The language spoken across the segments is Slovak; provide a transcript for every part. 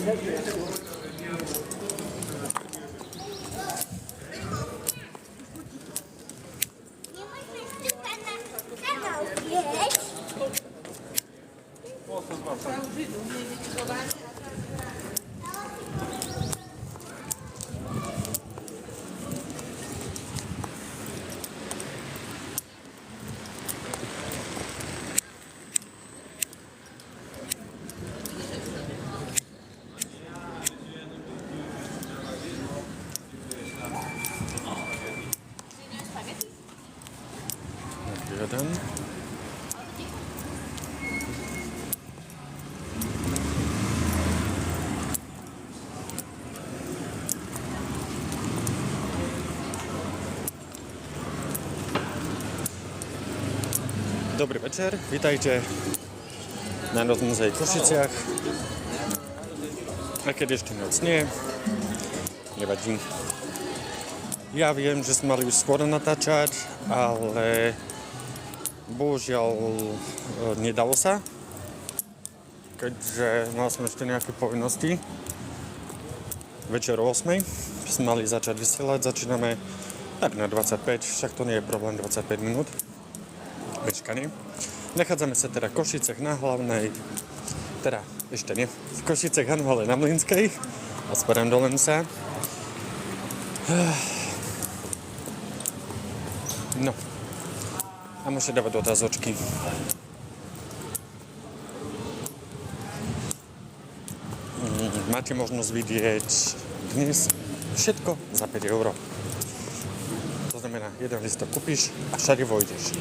Jeden. Dobry večer, vítajte na Noc muzeji Košiciach. A keď ešte noc nie, nevadí. Ja viem, že sme mali už skôr natáčať, ale bohužiaľ nedalo sa, keďže mal som ešte nejaké povinnosti. Večer o 8 sme mali začať vysielať, začíname tak na 25, však to nie je problém, 25 minút. Počkanie. Nachádzame sa teda v Košicech na Hlavnej, teda ešte nie, v Košicech ale na Mlynskej. Ospravedlňujem sa. No. A môžete dávať otázočky. Máte možnosť vidieť dnes všetko za 5 €. To znamená, jeden listok kúpiš a všade vojdeš.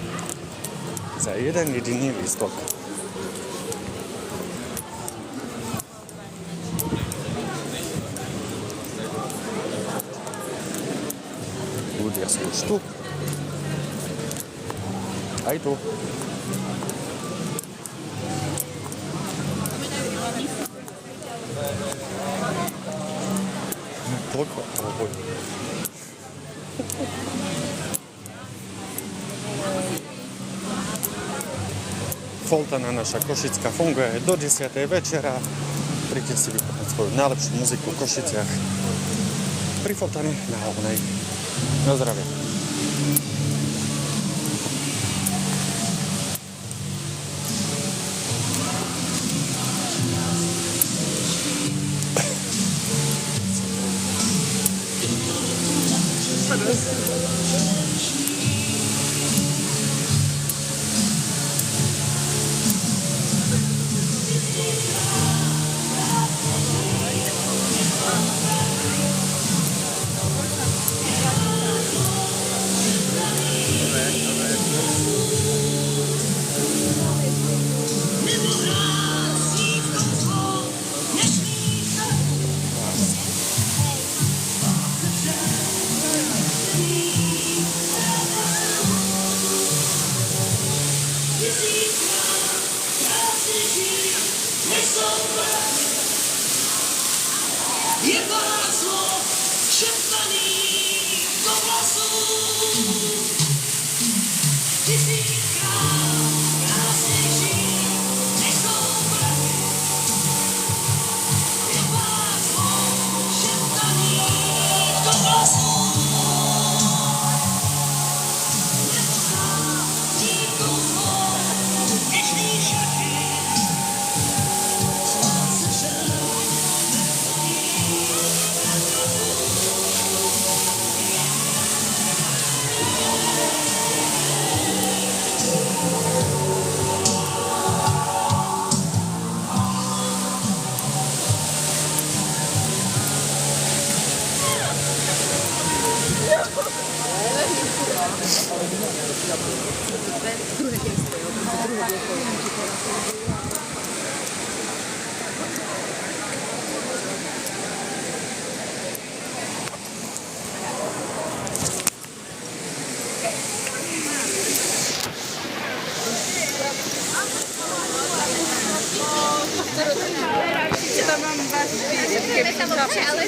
Za jeden jediný listok. Ľudia sú už tu. Aj tu. Toľko, alebo Foltana naša košická funguje do 10. večera. Príďte si vypočuť svoju najlepšiu muziku v Košiciach pri Foltane na Hlavnej. Na zdravie. Je to háslo šeptaný do vlasu. Ty si král, krásnější, než jsou prachy. Je to háslo šeptaný do vlasu. Nepozná nikdo zlo, nežný šachy. Tam mám vás vidieť, keby som ale...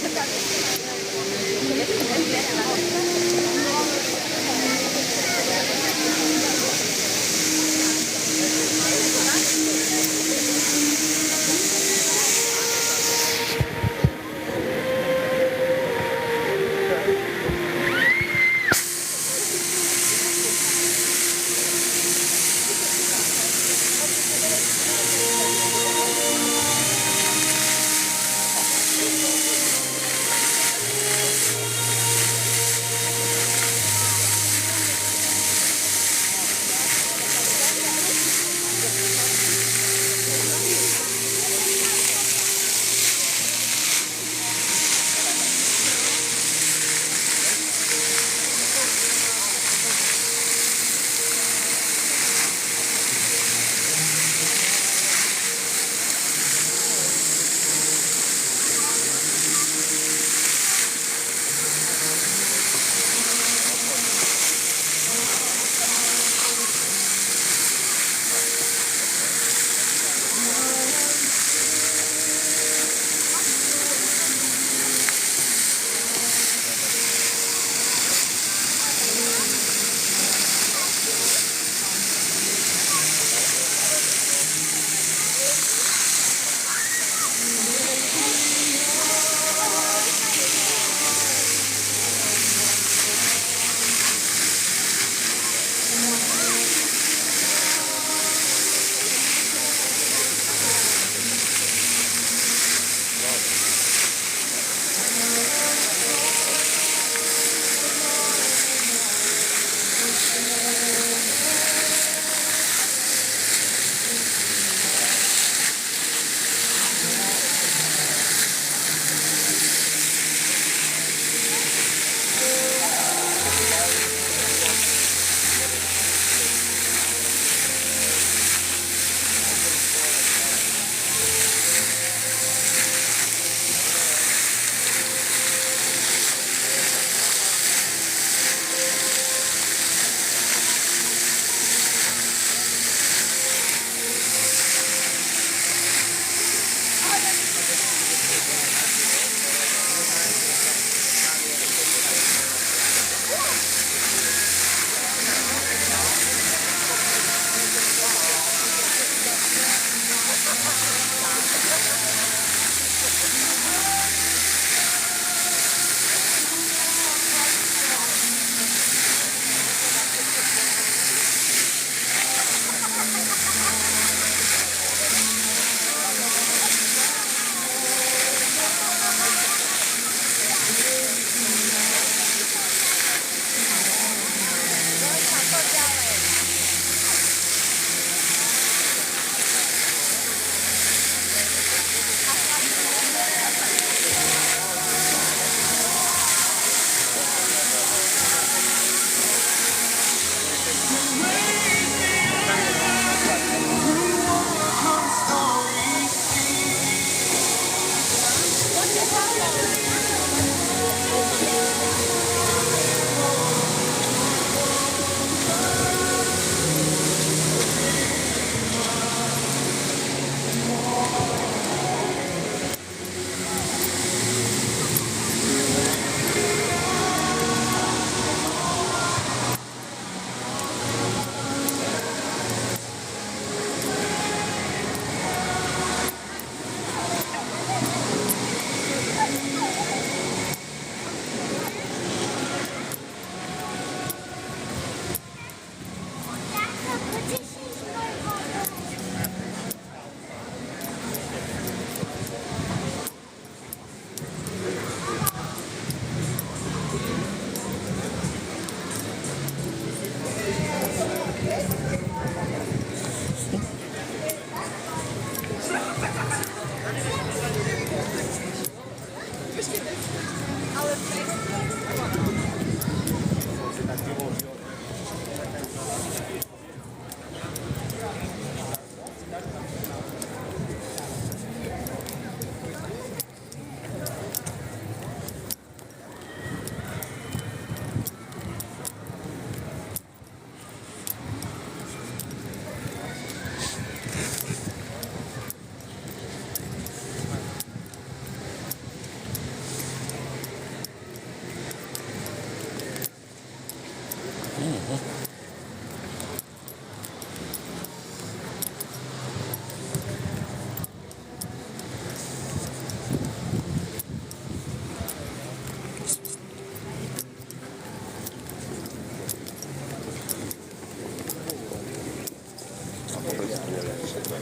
Na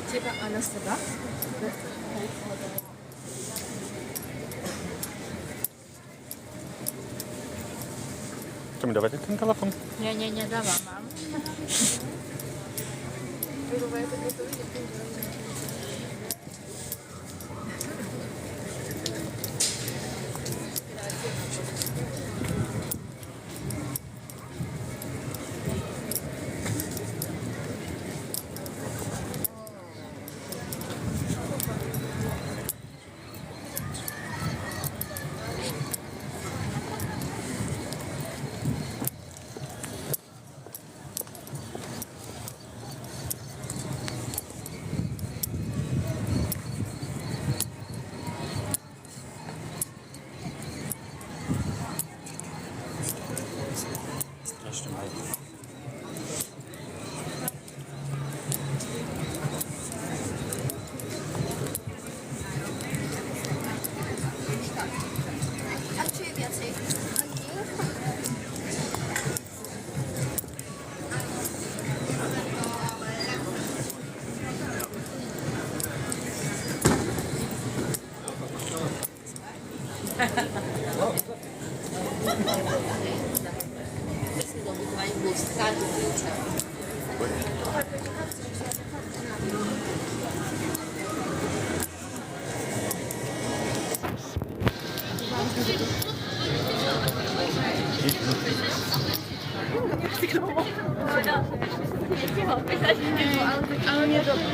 teba a na seba? Chceš mi dávať ten telefon? Nie, dávam vám. Strašne málo. A čo je viacej? Vai mostrar do vídeo. Ale nie dobrze.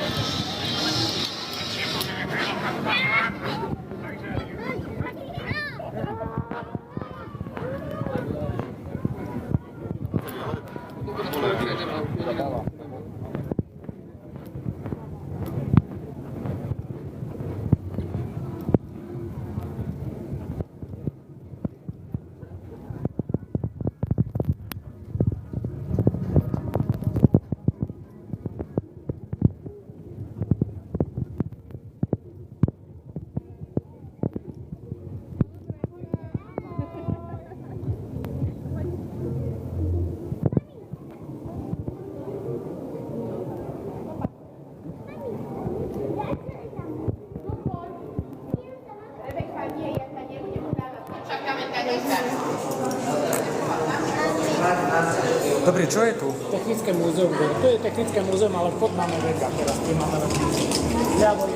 Dobrý, čo je tu? Technické múzeum. To je technické múzeum, ale vchod máme veka. Teraz tu máme ľavo.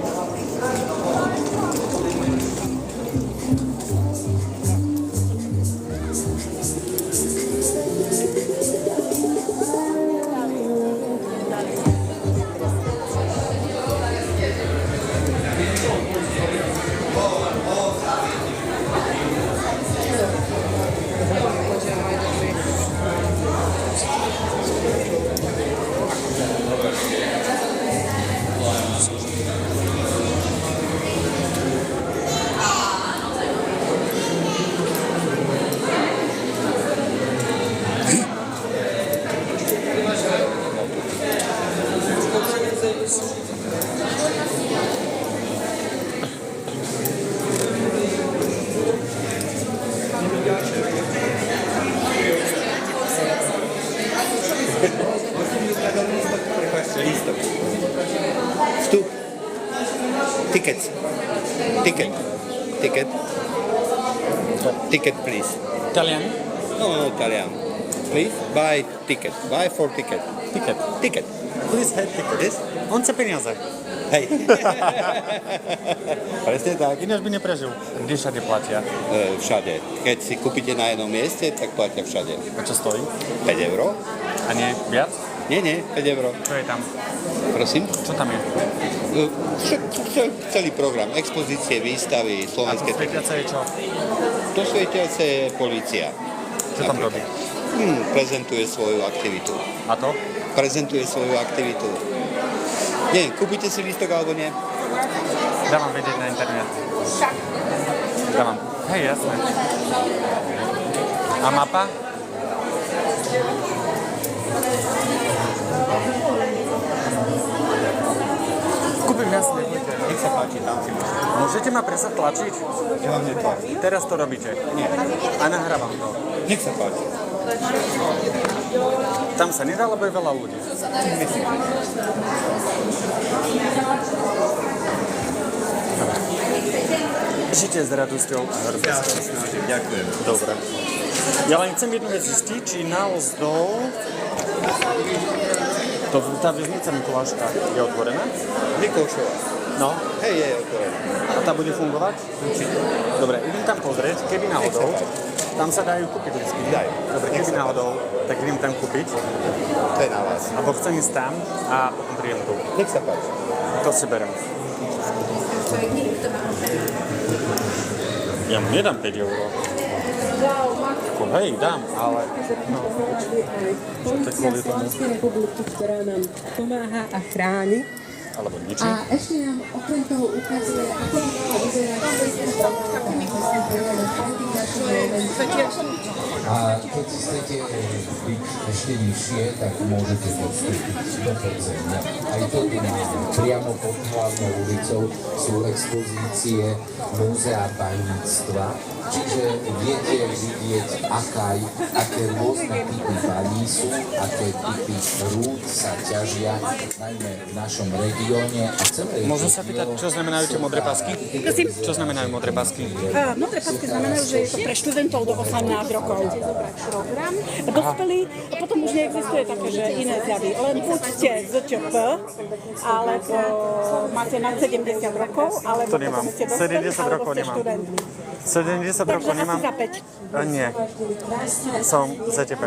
Vstup. Tickets. Ticket. Ticket. Ticket, please. Italian? No, Italian. Please buy ticket. Buy for ticket. Ticket. Ticket. Please have ticket. Yes? On chce peniaze. Hej. Presne tak. Ináč by neprežil. Kde všade platia? Všade. Keď si kúpite na jednom mieste, tak platia všade. A čo stojí? 5 euro? A nie viac? Nie, 5 euro. Čo je tam? Prosím? Čo tam je? Celý program. Expozície, výstavy, A to slovenské... svietiace je čo? To svietiace je polícia. Čo tam robí? Prezentuje svoju aktivitu. A to? Prezentuje svoju aktivitu. Nie, kúpite si lístok alebo nie? Dávam vedieť na internet. Dávam. Hej, jasné. A mapa? Jasne, poďte. Nech sa páči, tam si môžete. Môžete ma presať tlačiť? Ja vám netlačím. Teraz to robíte. Nie. A nahrávam to. Nech sa páči. Tam sa nedá, lebo je veľa ľudí. Myslím. Žite s radosťou a Ja hrdosťou. sa snažím, ďakujem. Dobre. Ja len chcem jednu vec zistiť, či naozdol tá väznica Mikuláška je otvorená? Miklošova. No. Hej, je otvorená. A tá bude fungovať? Určite. Dobre, idem tam pozrieť, keby náhodou. Tam sa dajú kúpiť vždy. Dajú. Dobre, keby náhodou, tak idem tam kúpiť. To je na vás. Alebo chcem ísť tam a potom príjem tu. Nech sa páči. To si berem. Ja mu nedám 5 €. Ako, hej, dám, ale... No, čo to je kvôli tomu? Slovenskej republiky, ktorá nám pomáha a chráni. Alebo ničím. A ešte nám okrem toho ukazuje, ako by mala vyzerať A keď chcete byť ešte vyššie, tak môžete podstúpiť do podzemia. Aj to tu máme. Priamo pod hlavnou ulicou sú expozície Múzea baníctva, čiže viete vidieť, aké rôzne typy baní sú, aké typy rúd sa ťažia, najmä v našom regióne. A celé Môžem sa pýtať, čo znamenajú tie modré pásky? Prosím? Čo znamenajú modré pásky? Modré pasky znamenajú, že je to pre študentov do 18 rokov. Program. Dospelí, a potom už neexistuje také, že iné zjavy. Len buď ste ZČP, alebo máte nad 70 rokov, alebo To nemám. potom ste dospelí, 70 alebo rokov ste nemám. študenti. 70 Takže rokov asi nemám? za 5. Nie. Som ZTP.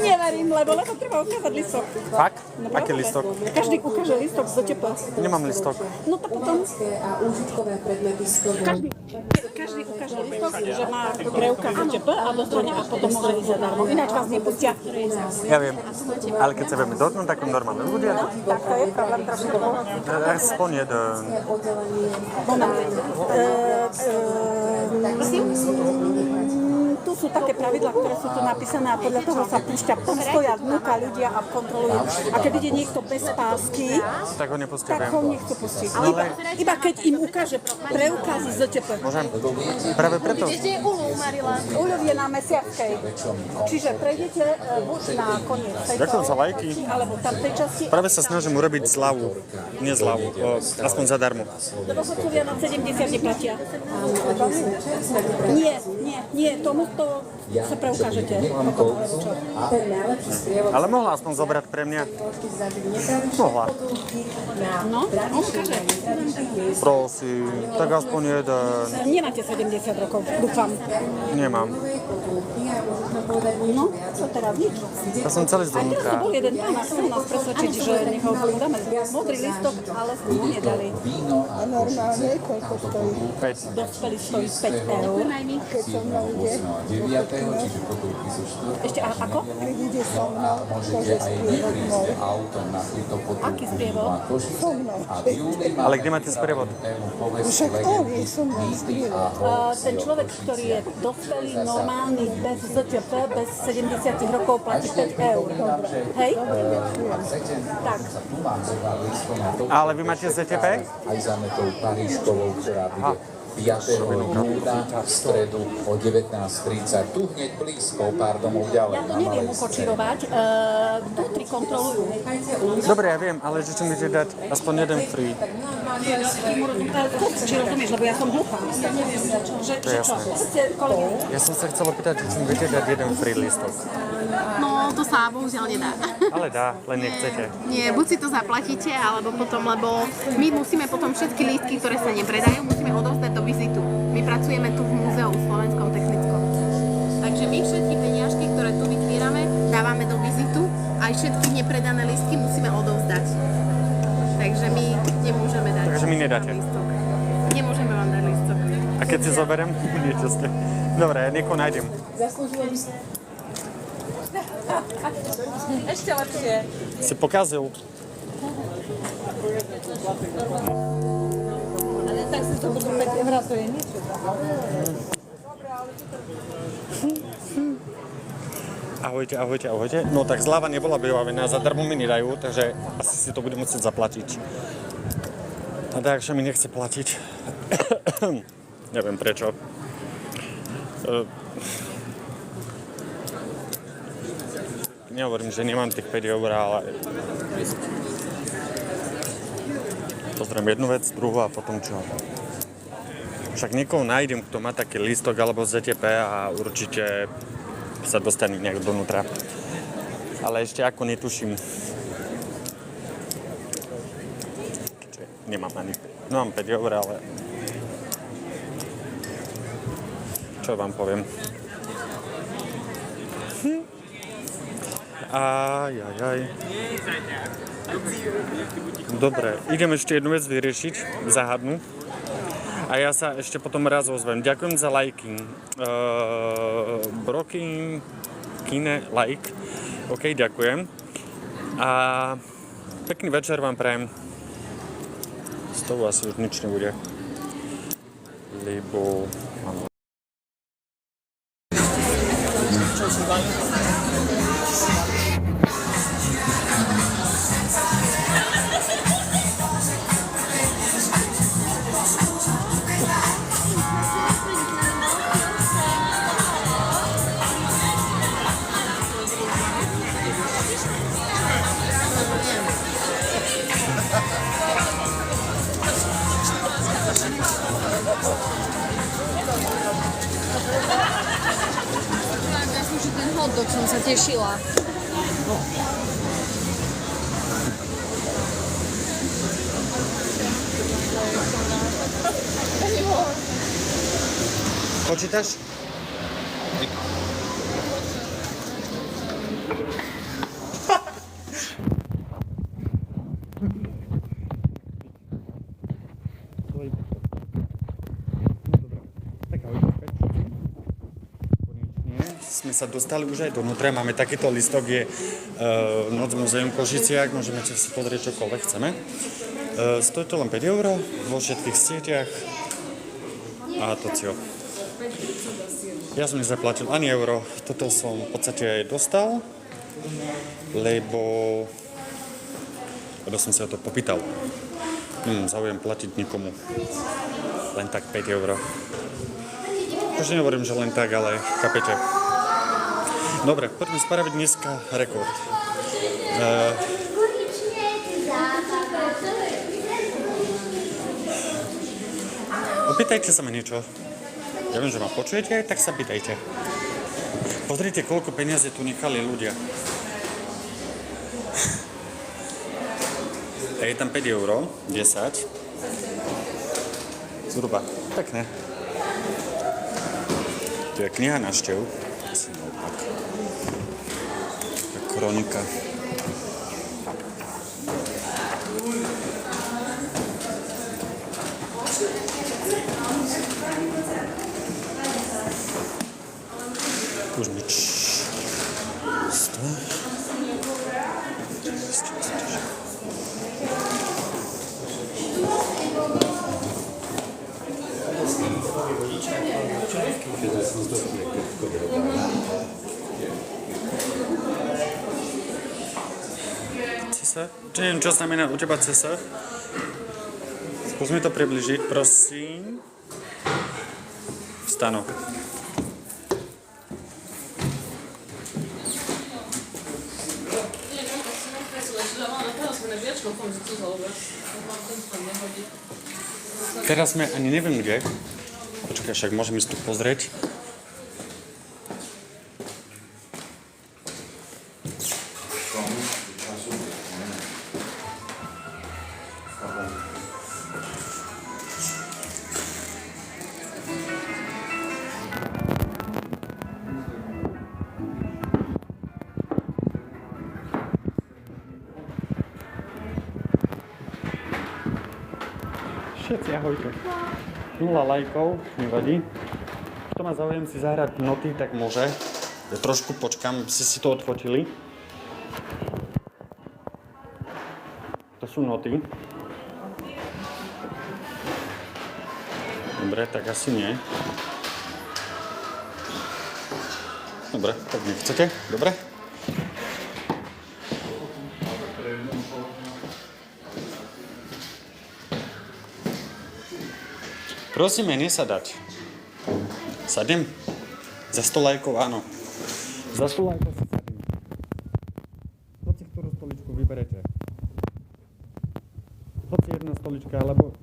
Neverím, lebo treba ukázať listok. Fakt? No, Aký pravda. listok? Každý ukáže listok z ZČP. Nemám listok. No to potom a úžitkové predmety z toho. každý ukáže listok, že má preukaz ZČP a dostane a potom môže ísť zadarmo. Ináč vás nepustia. Ja viem. Ale keď sa vieme dotknúť, tak normálne ľudia. Tak to je problém trošku. Aspoň jeden. Tu sú také pravidlá, ktoré sú tu napísané a podľa toho sa púšťa. Tam stoja vnúka ľudia a kontrolujú. A keď ide niekto bez pásky, Tak ho nepustia, tak viem. ho nechcú pustiť. Iba keď im ukáže preukaz z ZČP. Môžem? Práve preto. Uľov je na Mesiarskej. Čiže prejdete buď na koniec tejto Ďakujem za lajky. alebo tam tej časti. Práve sa snažím urobiť zľavu. Nie zľavu, aspoň zadarmo. Lebo chodcovia na 70 neplatia. Nie, tomuto sa preukážete. Ten najlepší sprievod Ale mohla aspoň zobrať pre mňa. Mohla. No, on ukáže. Prosím, tak aspoň jeden. Nemáte 70 rokov, dúfam. Nemám. No, čo teraz? Nič. Ja som celý Aj teraz tu zdvnútra. bol jeden pán a chcel nás presvedčiť, že nech ho dáme. Modrý listok, ale sme mu nedali. a normálne, koľko stojí? 5. Dospelý stojí 5 €. Keď som na 9. čiže potulky sú 4. Ešte ako? Môžete aj neprísť autom na tieto potulky. Aký sprievod? A v júli Ale kde máte sprievod? povesti legendy, mýty a Ten človek, ktorý je dospelý, normálny, bez ZČP, bez 70 rokov, platí 5 €. Hej? Tak. tu mám zobrať listom na to, Ale vy máte ZTP? aj za metou Parížkovou, ktorá bude 5. júna v stredu o 19:30. Tu hneď blízko, pár domov ďalej. Ja to neviem ukočirovať. Vnútri kontrolujú. Dobre, ja viem, ale že či mi dať aspoň jeden free. Či rozumieš, lebo ja som hluchá. Že čo? jasné. Ste kolegy. Ja som sa chcel opýtať, či mi viete dať jeden free listok. No, to sa bohužiaľ nedá. Ale dá, len nechcete. Nie, buď si to zaplatíte, alebo potom, lebo my musíme potom všetky lístky, ktoré sa nepredajú, musíme odovzdať do vizitu. My pracujeme tu v múzeu Slovenskom technickom. Takže my všetky peniažky, ktoré tu vytvírame, dávame do vizitu a aj všetky nepredané lístky musíme odovzdať. Takže my nemôžeme dať. Takže mi nedáte. lístok. Nemôžeme vám dať lístok. A keď si zoberiem, niečo ste. Dobre, niekoho nájdem. zaslúžilo by si Ešte lepšie. Si pokazil. Ale tak si to budú 5 €, to je nič. Ahojte, ahojte, ahojte. No tak zľava nebola vybavená, zadarmo mi nedajú, takže asi si to budem musieť zaplatiť. A Dáša mi nechce platiť. Neviem prečo. Nehovorím, že nemám tých 5 eur, ale pozriem jednu vec, druhú a potom čo. Však niekoho nájdem, kto má taký lístok alebo ZTP a určite sa dostane nejak donútra. Ale ešte ako netuším. Nemám ani. No mám 5 eur, ale čo vám poviem. Ajajaj. Dobre, idem ešte jednu vec vyriešiť, zahadnú. A ja sa ešte potom raz ozvem. Ďakujem za liking. Brokin, kine, like. OK, ďakujem. A pekný večer vám prajem. Z toho asi už nič nebude. Lebo mám... Ten hotdog som sa tešila. Počítaš? Sme sa dostali už aj donútra, máme takýto listok, je Noc muzeum v Košiciach, môžeme si pozrieť čokoľvek chceme. Stojí to len 5 eur vo všetkých sieťach a to cio. Ja som nezaplatil ani euro, toto som v podstate aj dostal, lebo som sa o to popýtal. Záujem platiť nikomu, len tak 5 eur. Už nehovorím, že len tak, ale chápete. Dobre, poďme spraviť dneska rekord. Opýtajte sa ma niečo. Ja viem, že ma počujete, tak sa pýtajte. Pozrite, koľko peniazy tu nechali ľudia. A je tam 5 eur, 10. Zhruba. Pekné. Tu je kniha návštev. Kronika. Už nič. 100. Neviem, čo znamená u teba CSR. Skús mi to približiť, prosím. Vstanok. Teraz sme ani neviem kde. Počkaj, však môžem ísť tu pozrieť. Všetci, ahojte. 0 lajkov, nevadí. Kto má záujem si zahrať noty, tak môže. Ja trošku počkám, aby ste si to odfotili. To sú noty. Dobre, tak asi nie. Dobre, tak nechcete? Dobre? Prosíme, nesadať. Sadnem? Za 100 lajkov, áno. Za 100 lajkov si sadnem. Hoci ktorú stoličku vyberete. Hoci jedna stolička, alebo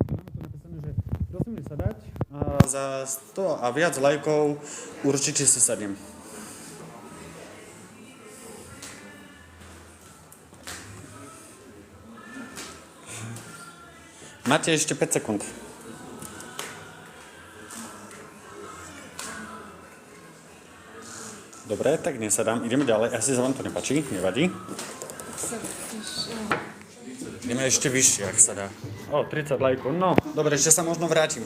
máme tu napísané, že prosím nesadať. A za 100 a viac lajkov určite si sadnem. Máte ešte 5 sekúnd. Dobre, tak nesadám. Ideme ďalej. Asi sa vám to nepáči, nevadí. Ideme ešte vyššie, ak sa dá. 30 lajkov. No, dobre, ešte sa možno vrátim.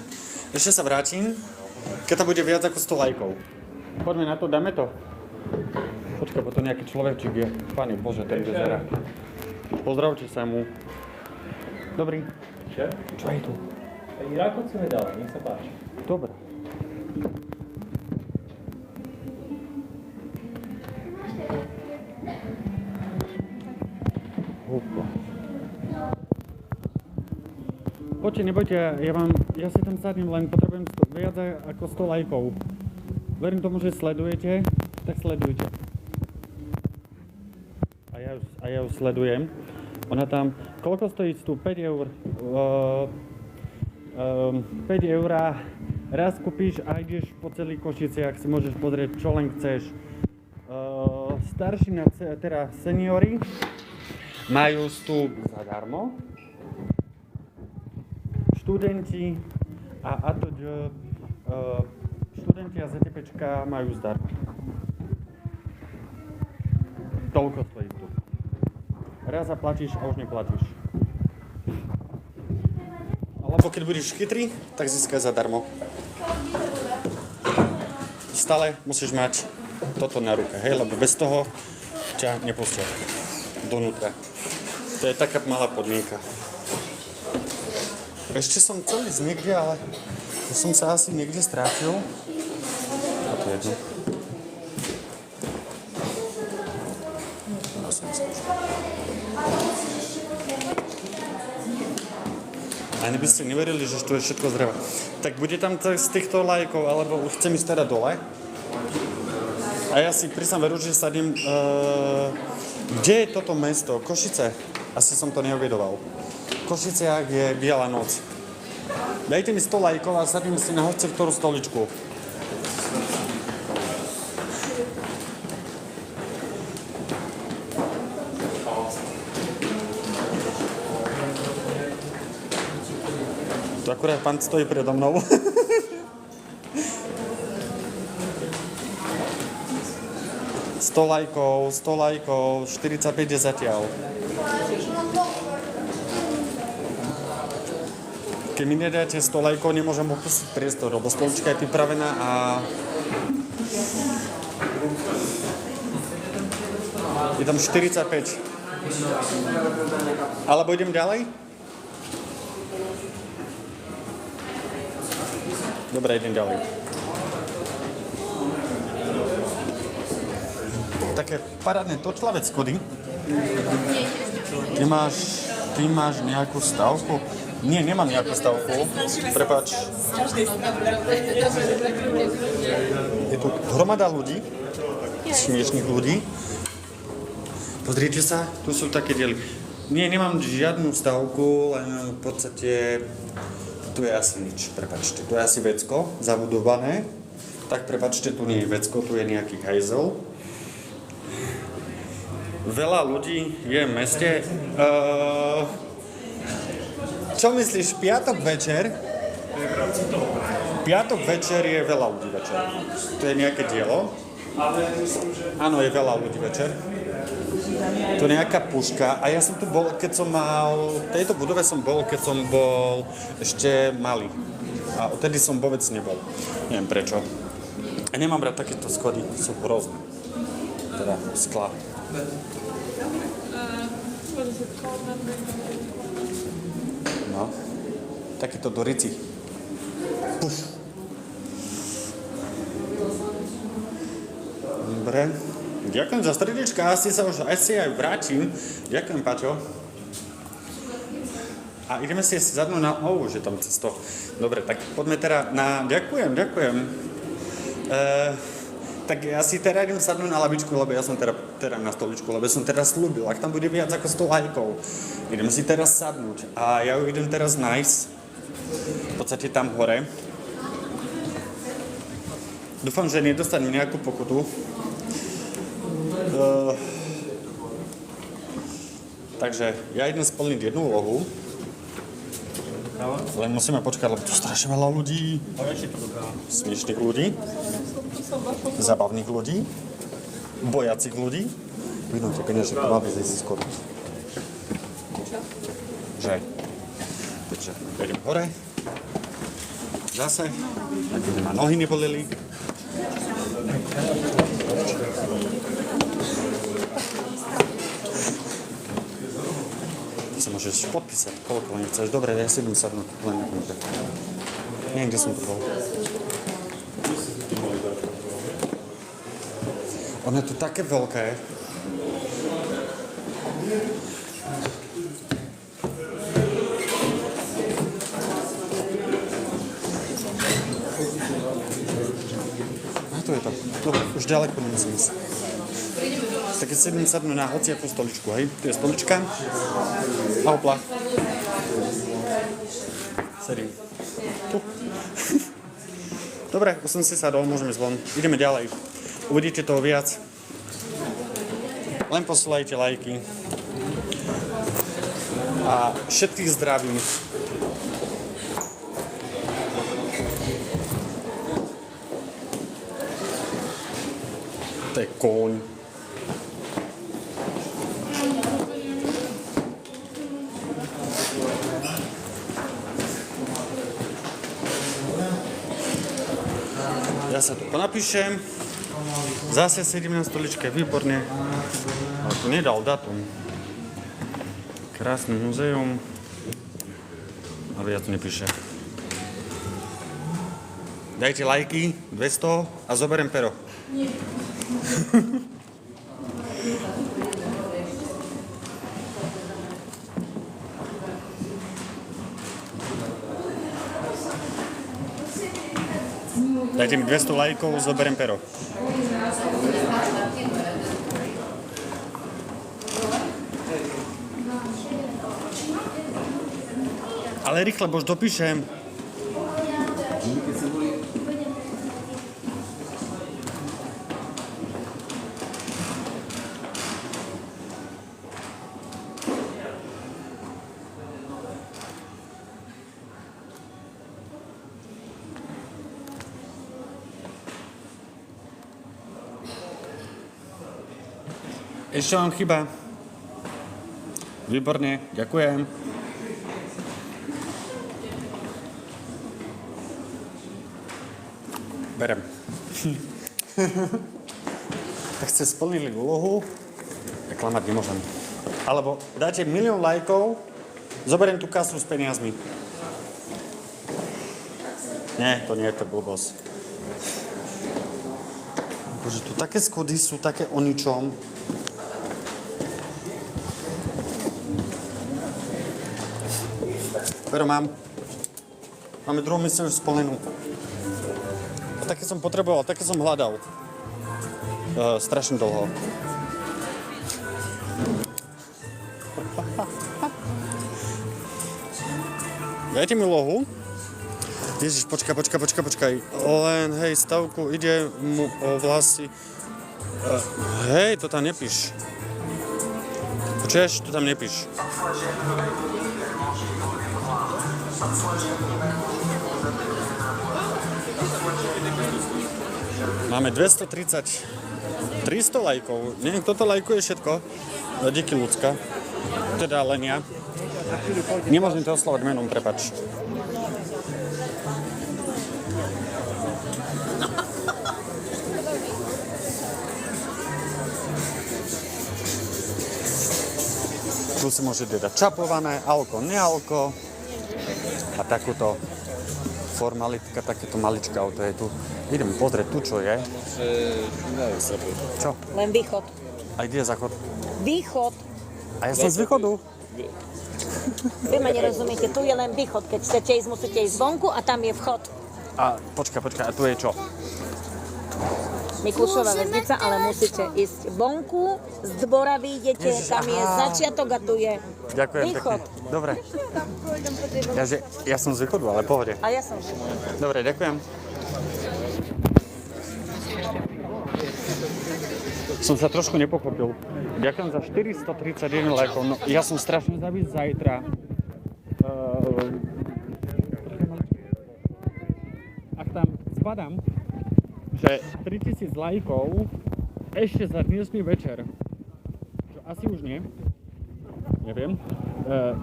Ešte sa vrátim, keď to bude viac ako 100 lajkov. Poďme na to, dáme to. Počkaj, bo to nejaký človečík je. Pane Bože, ten vyzerá. Pozdravte sa mu. Dobrý. Čo je tu? Rakovcové ďalej, nech sa páči. Dobre. Poďte, nebojte, ja si tam sadnem, len potrebujem viac ako 100 lajkov. Verím tomu, že sledujete, tak sledujte. A ja ju sledujem. Ona tam, koľko stojí vstup? 5 eur. 5 eur, raz kúpiš a ideš po celý Košiciach, si môžeš pozrieť, čo len chceš. Starší, teda seniori, majú vstup zadarmo. Študenti a študenti a ZTPčka majú zdarma. Toľko stojí vstup. Raz zaplatíš a už neplatíš. Alebo keď budeš chytrý, tak získaj zadarmo. Stále musíš mať toto na ruke, hej, lebo bez toho ťa nepustia donútra. To je taká malá podmienka. Ešte som chcel ísť niekde, ale som sa asi niekde strátil. A to je jedno. Ani by ste neverili, že to je všetko zdravé. Tak bude tam z týchto lajkov, alebo už chcem ísť teda dole. A ja si prísam veru, že sadím... kde je toto mesto? Košice. Asi som to neuvedoval. V Košiciach je Biela noc. Dajte mi 100 lajkov a sadím si na hoci ktorú stoličku. Tu akurát pán stojí predo mnou. Sto lajkov, 45 je zatiaľ. Keď mi nedáte 100 lajkov, nemôžem opustiť priestor, lebo stolička je pripravená a... Je tam 45. Alebo idem ďalej? Dobre, idem ďalej. Také parádne točlavé schody. Ty máš nejakú stavku? Nie, nemám nejakú stavku. Prepáč. Je tu hromada ľudí, smiešných ľudí. Pozrite sa, tu sú také diely. Nie, nemám žiadnu stavku, len v podstate tu je asi nič. Prepáčte, tu je asi vecko zabudované. Tak prepáčte, tu nie je vecko, tu je nejaký hajzel. Veľa ľudí je v meste. Čo myslíš, piatok večer? Piatok večer je veľa ľudí večer. To je nejaké dielo. Áno, je veľa ľudí večer. To je nejaká puška. A ja som tu bol, keď som mal... V tejto budove som bol, keď som bol ešte malý. A odtedy som vôbec nebol. Neviem prečo. A nemám rád takéto schody. Sú hrozné. Teda skla. No, takýto dorici. Puf. Dobre. Ďakujem za stredička, asi sa už aj vrátim. Ďakujem, Paťo. A ideme si zadnúť na... že tam cesto. Dobre, tak poďme teda na... Ďakujem. Tak ja si teda idem sadnúť na labičku, lebo ja som teda na stoličku, lebo som teda slúbil, ak tam bude viac ako 100 lajkov, idem si teraz sadnúť a ja ju idem teraz nájsť, v podstate tam hore. Dúfam, že nedostanem nejakú pokutu. Takže ja idem splniť jednu úlohu. Len musíme počkať, lebo tu strašne veľa ľudí. Smiešných ľudí. Zabavných ľudí. Bojacích ľudí. Vidíte, konečne to má vyzieť skôr. Že? Takže idem hore. Zase. Aby ma nohy neboleli. Sa môžeš podpísať, koľko len chceš. Dobre, ja si idem sadnúť len na konte. Neviem, kde som to bol. Ono je tu také veľké. A to je to. Dobre, už ďaleko nemusím ísť. Tak keď si idem sadnúť na hociakú stoličku, hej? Tu je stolička. A hopla. Sedím. Tu. Dobre, už som si sadol, môžeme ísť von. Ideme ďalej. Uvidíte toho viac. Len posielajte lajky. A všetkých zdravím. To je kôň. Ja sa tu ponapíšem. Zase sedím na stoličke, výborne. Ale tu nedal datum. Krásne muzeum. A viac tu nepíše. Dajte lajky, 200 a zoberiem pero. Nie. Dajte mi 200 lajkov, zoberiem pero. Ale rýchle, bo už dopíšem. Ešte vám chyba. Výborne, ďakujem. Berem. Tak ste splnili úlohu, tak klamať nemôžem. Alebo dáte 1 000 000 lajkov, zoberiem tú kasu s peniazmi. Nie, to nie je to blbosť. Bože, tu také schody sú také o ničom. Pero máme druhú misiu už splnenú. A také som potreboval, také som hľadal. Strašne dlho. Dajte mi lohu. Ježiš, počkaj. Len, hej, stavku, ide mu o vlasy. Hej, to tam nepíš. Počuješ, to tam nepíš. Máme 230, 300 lajkov. Neviem, kto to lajkuje všetko. Díky ľudská. Teda len ja. Nemôžem to oslovať menom, prepač. Tu si môžete dať čapované, alko, nealko. A takúto formalitka, takéto maličké auto je tu. Idem pozrieť tu, čo je. Čo? Len východ. A kde je záchod? Východ. A ja som z východu. Vy ma nerozumiete, tu je len východ. Keď chcete ísť, musíte ísť vonku a tam je vchod. A počkaj, a tu je čo? Miklušová väznica, ale musíte ísť vonku, z dvora vyjdete, tam je začiatok a tu je Ďakujem východ. pekne. Dobre. Ja som z východu, ale pohode. A ja som. Dobre, ďakujem. Som sa trošku nepochopil. Ďakujem za 431 lajkov. No, ja som strašne zabít zajtra. Ak tam spadám, že 3000 lajkov ešte za dnešný večer. Čo asi už nie. Neviem.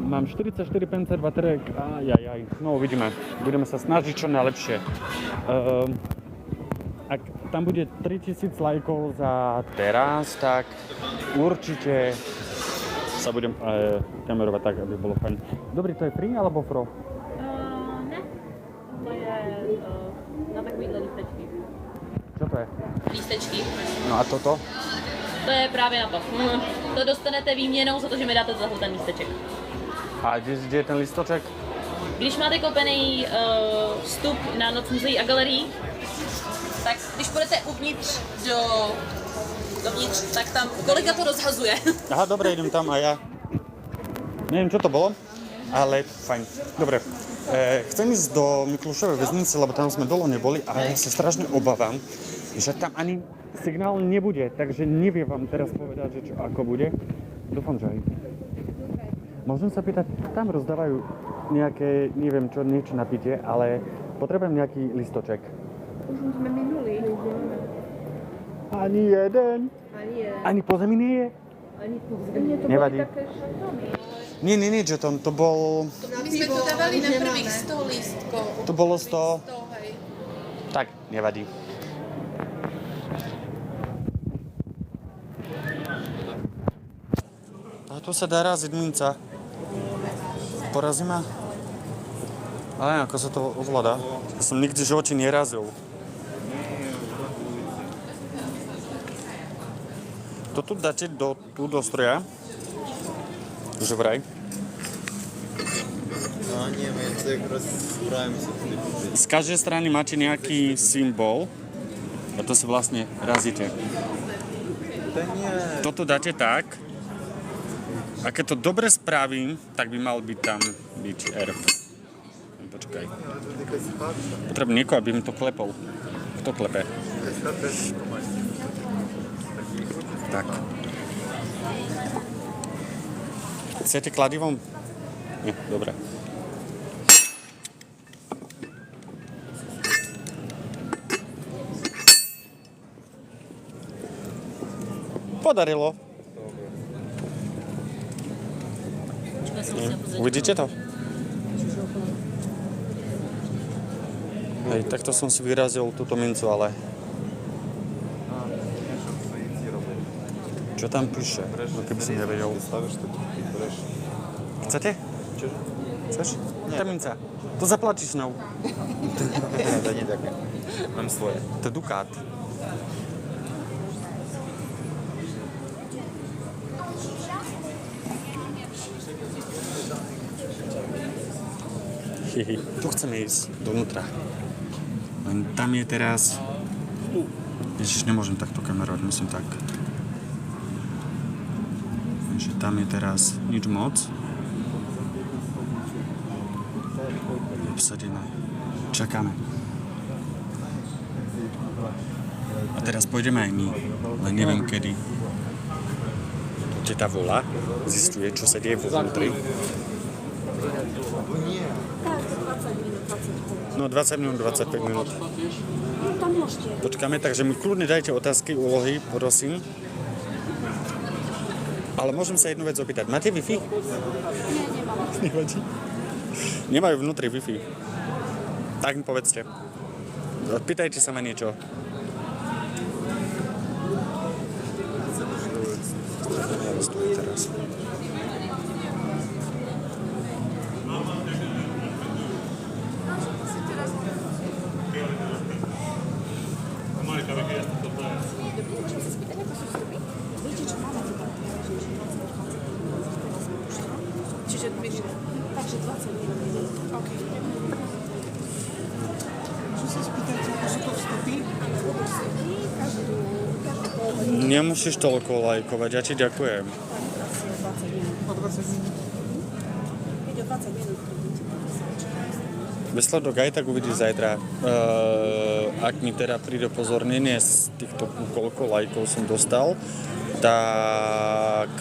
Mám 44 pencer baterek. No uvidíme. Budeme sa snažiť čo najlepšie. Ak tam bude 3000 lajkov za teraz, tak určite sa budem kamerovať tak, aby bolo fajn. Dobrý, to je free alebo fro? Ne. To je na takovýhle lístečky. Čo to je? Lístečky. No a toto? To je právě na to. To dostanete výměnou za to, že mi dáte za ten lísteček. A kde je ten listoček? Když máte koupený vstup na Noc muzeí a galerií, tak když půjdete uvnitř dovnitř, tak tam kolega to rozhazuje. Aha, dobre, idem tam a ja. Neviem, čo to bolo, ale fajn. Dobre, chcem ísť do Miklušovej väznice, lebo tam sme dolo neboli a ja sa strašne obávam, že tam ani signál nebude, takže neviem vám teraz povedať, že čo ako bude. Dúfam, že aj. Môžem sa pýtať, tam rozdávajú nejaké, neviem čo, niečo na pitie, ale potrebujem nejaký listoček. Už sme minuli. Ani jeden. Ani po zemi nie je? Ani po zemi. Nevadí. Nie, že to bol... My sme to dávali na prvých 100 lístkov. To bolo 100. Tak, nevadí. A tu sa dá raziť minca. Porazí ma? Ale ako sa to ovláda? Ja som nikdy v živote nerazil. To tu dáte do stroja? Že vraj? No nie, my tak rozprávame sa vtedy. Z každej strany máte nejaký symbol a to si vlastne razíte. Toto dáte tak a keď to dobre spravím, tak by mal byť tam R. Počkaj. Potrebujem niekoho, aby mi to klepol. Kto klepe? Tak. Chcete kladivom? Nie, dobre. Podarilo. Uvidíte to? Hej, takto som si vyrazil túto mincu, ale... Čo tam píše? No keby som nevedel. Chcete? Chceš? Tá minca. To zaplatíš mnou. Nie, ďakujem. Mám svoje. To je Dukát. Tu chceme ísť dovnútra. Len tam je teraz... Ježiš, nemôžem takto kamerovať, musím tak. Takže tam je teraz nič moc. Obsadené. Čakáme. A teraz pôjdeme aj my, len neviem kedy. Teta volá, zistuje, čo sa deje vo vnútri. No 20 minút, 25 minút. Počkáme, takže mi kľudne dajte otázky, úlohy, prosím. Ale môžem sa jednu vec opýtať. Máte Wi-Fi? Nie, nevadí. Nemajú vnútri Wi-Fi. Tak mi povedzte. Pýtajte sa ma niečo. Teraz. čiže 2 minúty. Takže 20 minút. OK. Môžem sa spýtať, ako sú to vstupy? Nemusíš toľko lajkovať, ja ti ďakujem. Po 20 minút. Ide o 20 minút. Výsledok aj tak uvidíš zajtra. Ak mi teda príde pozornenie z týchto koľko lajkov som dostal,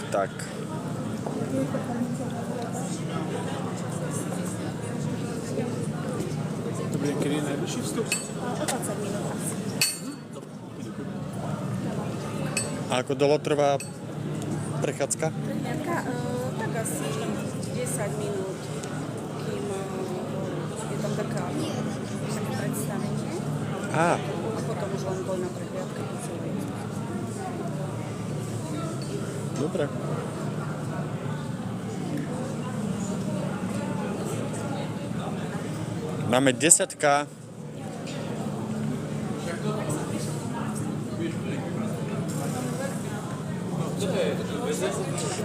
tak. To bude kedy najbližší vstup? O 20 minút. A ako dlho trvá prechádzka? Tak asi 10 minút, kým je tam také predstavenie. Á. A potom už len voľná prehliadka. Dobre. Máme 10.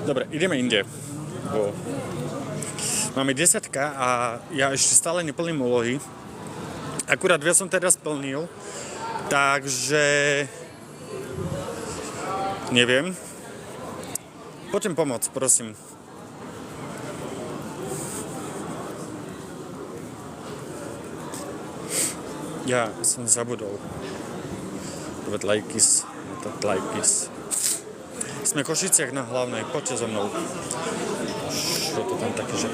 Dobre, ideme inde. Máme 10 a ja ešte stále neplním úlohy. Akurát ja som teraz splnil, takže neviem. Poďme pomôcť, prosím. Ja som zabudol. Povedať lajkis. Sme v Košiciach na Hlavnej, poďte so mnou. Čo to tam také, že...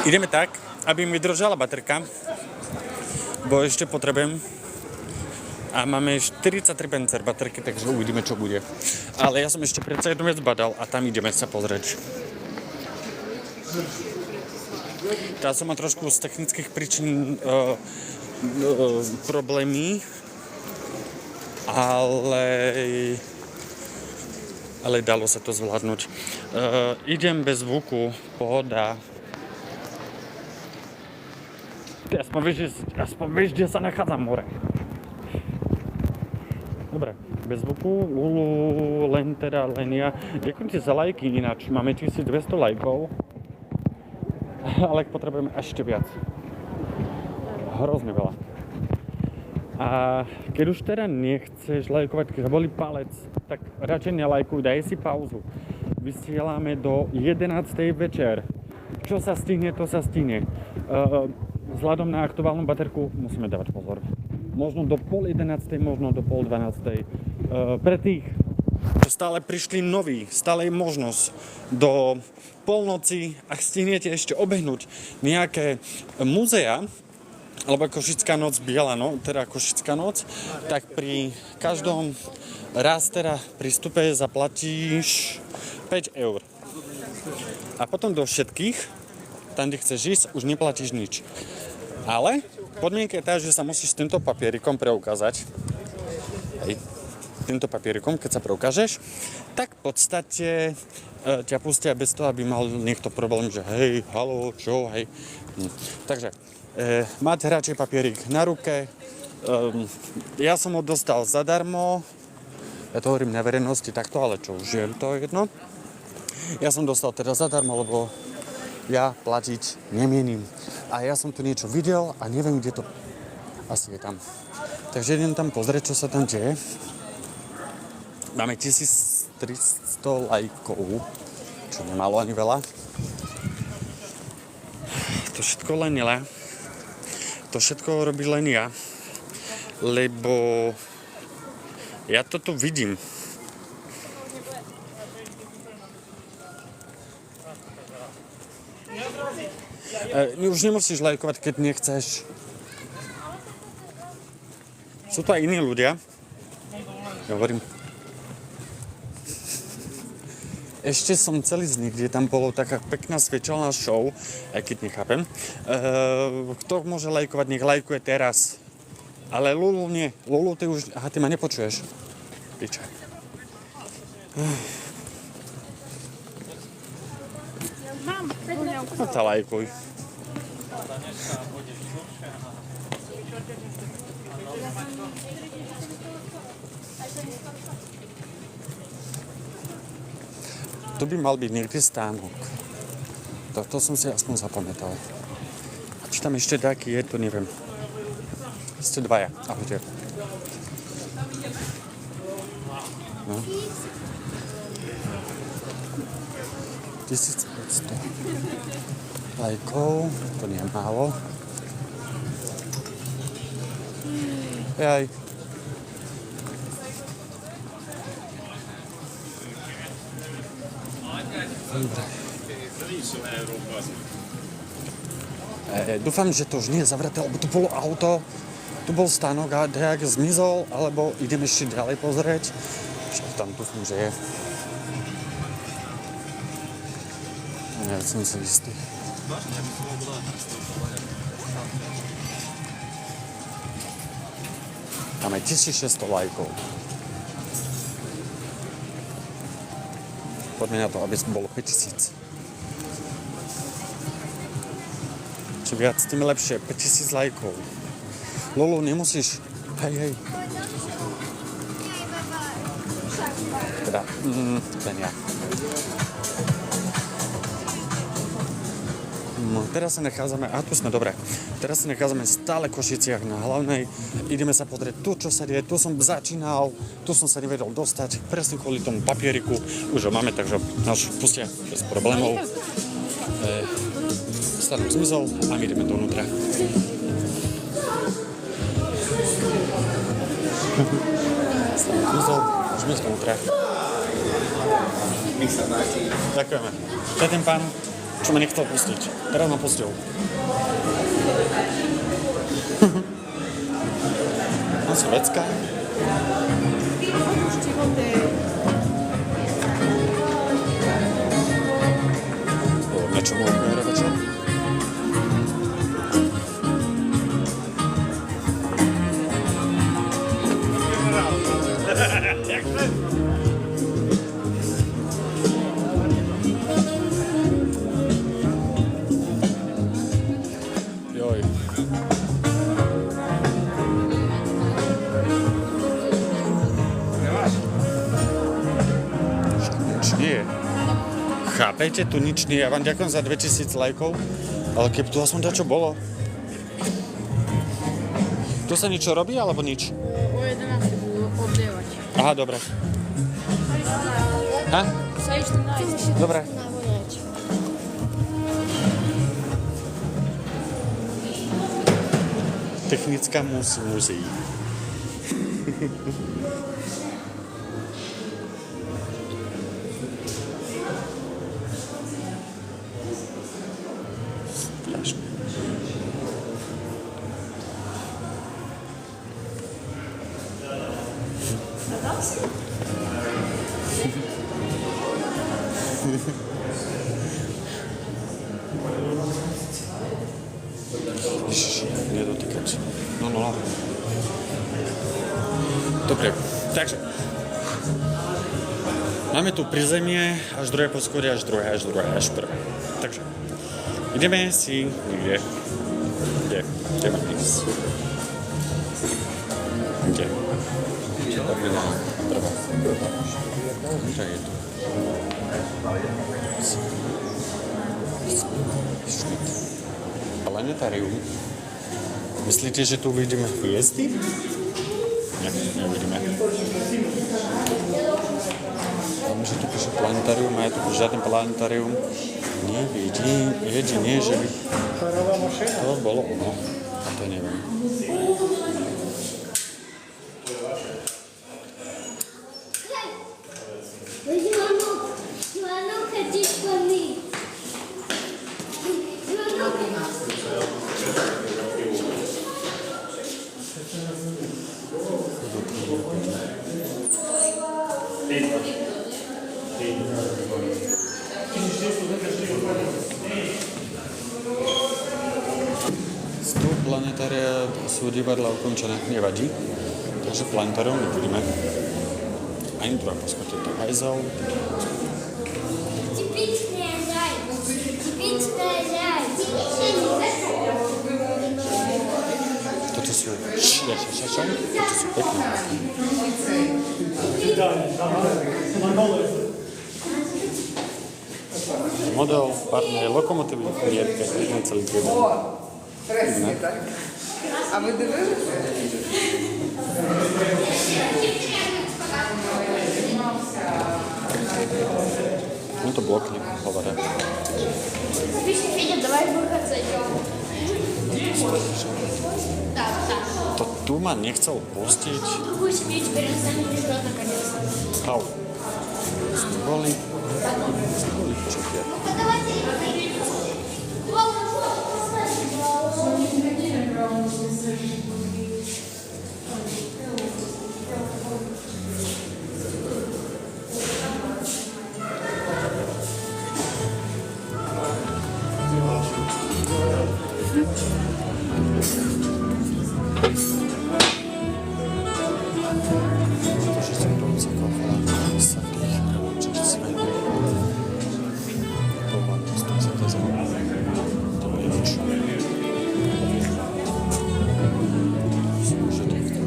Ideme tak, aby mi držala baterka, bo ešte potrebujem. A máme 43% baterky, takže uvidíme, čo bude. Ale ja som ešte predsa jednu vec badal a tam ideme sa pozrieť. Teraz som mal trošku z technických príčin problémy, ale dalo sa to zvládnuť. Idem bez zvuku, pohoda. Aspoň vieš, kde sa nachádzam more. Dobre, bez zvuku, Lulu, len ja. Ďakujem ti za lajky ináč, máme 1200 lajkov, ale potrebujeme ešte viac. Hrozne veľa. A keď už teda nechceš lajkovať, keď boli palec, tak radšej nelajkuj, daj si pauzu. Vysielame do 11. večer. Čo sa stihne, to sa stihne. Vzhľadom na aktuálnu baterku musíme dávať pozor. Možno do 10:30, možno do 11:30. Pre tých, čo stále prišli noví, stále je možnosť do polnoci, ak stihnete ešte obehnúť nejaké múzea, alebo Košická noc, Biela noc, teda Košická noc, tak pri každom raz teda prístupe zaplatíš 5 eur. A potom do všetkých, tam kde chceš ísť, už neplatíš nič. Ale podmienka je tá, že sa musíš s týmto papierikom preukázať. Hej, týmto papierikom, keď sa preukážeš, tak v podstate ťa pustia bez toho, aby mal niekto problém, že hej, haló, čo, hej. Takže máte radšej papierik na ruke. Ja som ho dostal zadarmo. Ja to hovorím na verejnosti takto, ale čo už je to jedno. Ja som dostal teda zadarmo, lebo ja platiť nemienim. A ja som tu niečo videl a neviem, kde to asi je tam. Takže idem tam pozrieť, čo sa tam deje. Máme 1300 lajkov, čo nemalo ani veľa. To všetko len ja. To všetko robí len ja. Lebo ja to tu vidím. Už nemusíš lajkovať, keď nechceš. Sú to aj iní ľudia. Ja hovorím. Ešte som celý z nich, kde tam bolo taká pekná sviečelná show, aj keď nechápem. Kto môže lajkovať, nech lajkuje teraz. Ale Lulu nie. Lulu, ty už... Aha, ty ma nepočuješ. Piče. No tá lajkuj. Tu by mal byť niekde stánok. To som si aspoň zapamätal. A či tam ešte taký je, to neviem. Ste dvaja. Ahojte. No. 1500 lajkov, to nie je málo. Jaj. Dobre. Dúfam, že to už nie je zavreté, lebo tu bolo auto, tu bol stánok a nejak zmizol, alebo idem ešte ďalej pozrieť. Však tam dúfam, že je. Ja som si istý. Máme 1600 lajkov. Poďme na to, aby bolo 5000. Čo viac, tým lepšie. 5000 lajkov. Lolo, nemusíš. Hej. Teda, ten ja. No, teraz sa nachádzame, tu sme, dobre. Teraz sa nachádzame stále v Košiciach na Hlavnej. Ideme sa pozrieť tu, čo sa deje. Tu som začínal, tu som sa nevedel dostať. Presne kvôli tomu papieriku. Už ho máme, takže nás pustia bez problémov. Stánok zmizol a my ideme dovnútra. Stánok zmizol, už my sme dovnútra. Ďakujeme. To je ten pán, čo ma nechcel pustiť. Teraz ma pustil. Mám si vecka. Na čo bolo večer? Joj. Nič nie je. Chápete? Tu nič nie je. Ja vám ďakujem za 2000 lajkov, ale keby tu aspoň dačo bolo. Tu sa niečo robí, alebo nič? O 11 budú odlievať. Aha, dobre. Ha? Sa ešte nájsť. Dobre. Technická muzeí. Ježiš, nedotýkať. No. Dobre, takže. Máme tu prizemie, až druhé poschodie, až druhé, až prvé. Takže, ideme si niekde. Kde mám ísť? Kde? Prvá. Kde je tu? Planetárium. Myslíte, že tu uvidíme hviezdy? Nie, neuvidíme. Viem, že tu píše planetárium, a ja tu žiadne planetárium nevidím. Jedine, že by to bolo ono. A to neviem. Vstup planetária sú divadla ukončené, nevadí. Takže planetárium nevidíme. Ani druhá poschodie, to hajzel. Toto sú pekné. Model parnej lokomotívy Mierke 1,1. Presne tak. A ви дивилися? No to blokne, hovoria. Федя, давай бухаться, To tu ma nechcel pustiť. Другую семью теперь оставим вперед наконец-то. Au. Boli. Boli počatia.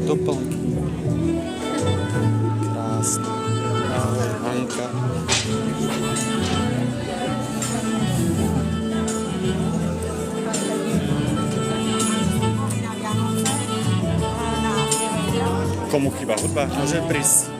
Doplnky. Krásne. Ahoj, Hanka. Komu chýba hudba, môže prísť.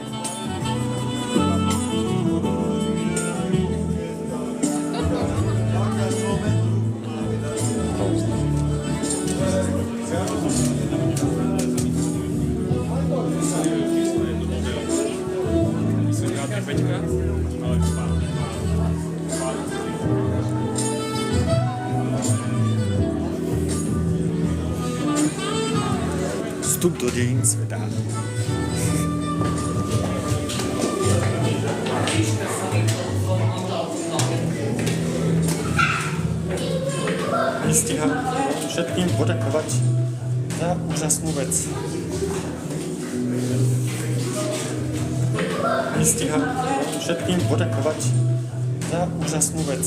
Vstup do dejín sveta. Vystíham všetkým poďakovať za úžasnú vec. Vystíham všetkým poďakovať za úžasnú vec.